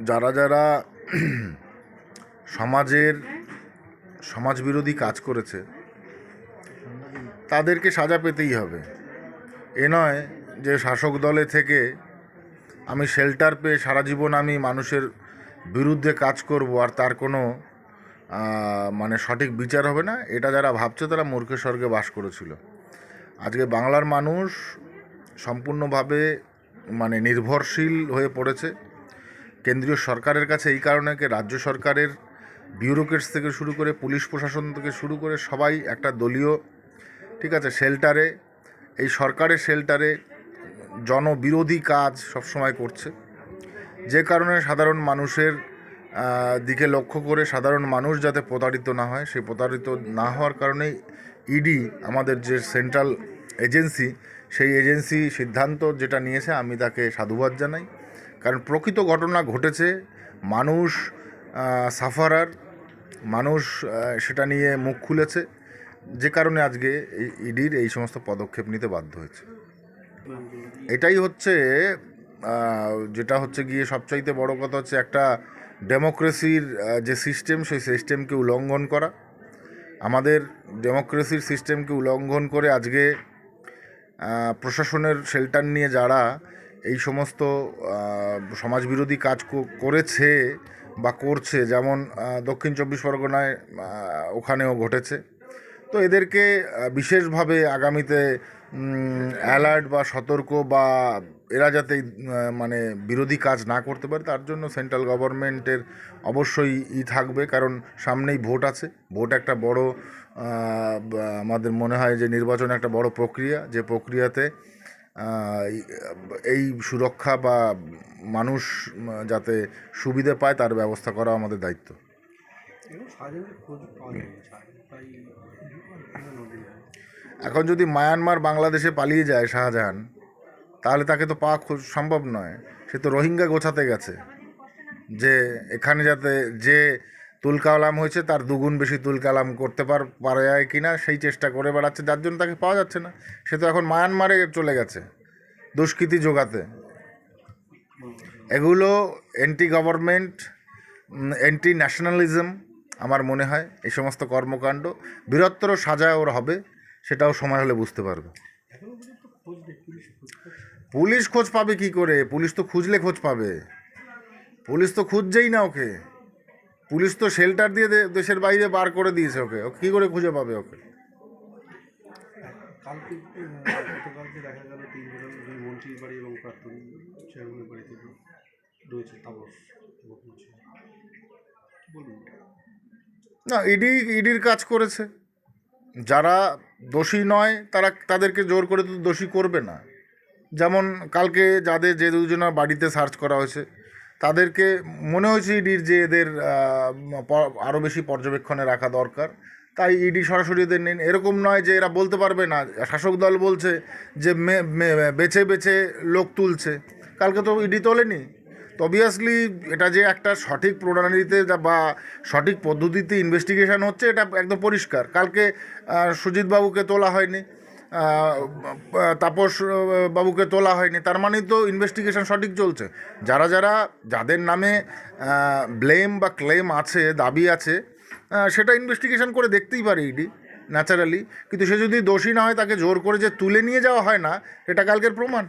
যারা যারা সমাজের সমাজবিরোধী কাজ করেছে তাদেরকে সাজা পেতেই হবে। এ নয় যে শাসক দলে থেকে আমি শেল্টার পেয়ে সারা জীবন আমি মানুষের বিরুদ্ধে কাজ করব আর তার কোনো মানে সঠিক বিচার হবে না। এটা যারা ভাবছে তারা মূর্খের স্বর্গে বাস করেছিল। আজকে বাংলার মানুষ সম্পূর্ণভাবে মানে নির্ভরশীল হয়ে পড়েছে কেন্দ্রীয় সরকারের কাছে। এই কারণে রাজ্য সরকারের বিউরোক্রেটস থেকে শুরু করে পুলিশ প্রশাসন থেকে শুরু করে সবাই একটা দলীয় ঠিক আছে শেল্টারে, এই সরকারের শেল্টারে জনবিরোধী কাজ সবসময় করছে, যে কারণে সাধারণ মানুষের দিকে লক্ষ্য করে সাধারণ মানুষ যাতে প্রতারিত না হয়, সেই প্রতারিত না হওয়ার কারণেই ইডি আমাদের যে সেন্ট্রাল এজেন্সি, সেই এজেন্সি সিদ্ধান্ত যেটা নিয়েছে আমি তাকে সাধুবাদ জানাই। কারণ প্রকৃত ঘটনা ঘটেছে, মানুষ সাফারার, মানুষ সেটা নিয়ে মুখ খুলেছে, যে কারণে আজকে এই ইডির এই সমস্ত পদক্ষেপ নিতে বাধ্য হয়েছে। এটাই হচ্ছে যেটা হচ্ছে গিয়ে সবচাইতে বড় কথা হচ্ছে একটা ডেমোক্রেসির যে সিস্টেম, সেই সিস্টেমকে উল্লঙ্ঘন করা। আমাদের ডেমোক্রেসির সিস্টেমকে উল্লঙ্ঘন করে আজকে প্রশাসনের শেল্টার নিয়ে যারা এই সমস্ত সমাজবিরোধী কাজ করেছে বা করছে, যেমন দক্ষিণ চব্বিশ পরগনায় ওখানেও ঘটেছে, তো এদেরকে বিশেষভাবে আগামীতে অ্যালার্ট বা সতর্ক বা এরা যাতে মানে বিরোধী কাজ না করতে পারে তার জন্য সেন্ট্রাল গভর্নমেন্টের অবশ্যই থাকবে। কারণ সামনেই ভোট আছে, ভোট একটা বড় আমাদের মনে হয় যে নির্বাচন একটা বড় প্রক্রিয়া, যে প্রক্রিয়াতে এই সুরক্ষা বা মানুষ যাতে সুবিধে পায় তার ব্যবস্থা করা আমাদের দায়িত্ব। এখন যদি মায়ানমার বাংলাদেশে পালিয়ে যায় শাহজাহান, তাহলে তাকে তো পাওয়া সম্ভব নয়। সে তো রোহিঙ্গা গোছাতে গেছে, যে এখানে যাতে যে তুলকালাম হয়েছে তার দুগুণ বেশি তুলকালাম করতে পারে কি না সেই চেষ্টা করে বেড়াচ্ছে, যার জন্য তাকে পাওয়া যাচ্ছে না। সে তো এখন মায়ানমারে চলে গেছে দুষ্কৃতি জোগাতে। এগুলো অ্যান্টি গভর্নমেন্ট, অ্যান্টি ন্যাশনালিজম। আমার মনে হয় এই সমস্ত কর্মকাণ্ড বৃহত্তর সাজা ওর হবে, সেটাও সময় হলে বুঝতে পারবে। পুলিশ খোঁজ পাবে কি করে? পুলিশ তো খুঁজলে খোঁজ পাবে, পুলিশ তো খুঁজছেই না ওকে। পুলিশ তো শেল্টার দিয়ে দেশের বাইরে বার করে দিয়েছে ওকে, ও কী করে খুঁজে পাবে ওকে? দেখা গেল তিনজন মন্ত্রীর বাড়ি এবং প্রাক্তন চেয়ারম্যানের বাড়িতে রয়েছে তাপস। বলুন না, ইডির কাজ করেছে। যারা দোষী নয় তাদেরকে জোর করে তো দোষী করবে না। যেমন কালকে যে দুজনের বাড়িতে সার্চ করা হয়েছে, তাদেরকে মনে হয়েছে ইডির যে এদের আরও বেশি পর্যবেক্ষণে রাখা দরকার, তাই ইডি সরাসরি এদের নেন। এরকম নয় যে এরা বলতে পারবে না, শাসক দল বলছে যে বেছে বেছে লোক তুলছে, কালকে তো ইডি তোলেনি। তো অবভিয়াসলি এটা যে একটা সঠিক প্রণালীতে বা সঠিক পদ্ধতিতে ইনভেস্টিগেশন হচ্ছে এটা একদম পরিষ্কার। কালকে সুজিত বাবুকে তোলা হয়নি, তাপস বাবুকে তোলা হয়নি, তার মানেই তো ইনভেস্টিগেশন সঠিক চলছে। যাদের নামে ব্লেম বা ক্লেম আছে, দাবি আছে, সেটা ইনভেস্টিগেশন করে দেখতেই পারে ইডি ন্যাচারালি। কিন্তু সে যদি দোষী না হয়, তাকে জোর করে যে তুলে নিয়ে যাওয়া হয় না, এটা কালকের প্রমাণ।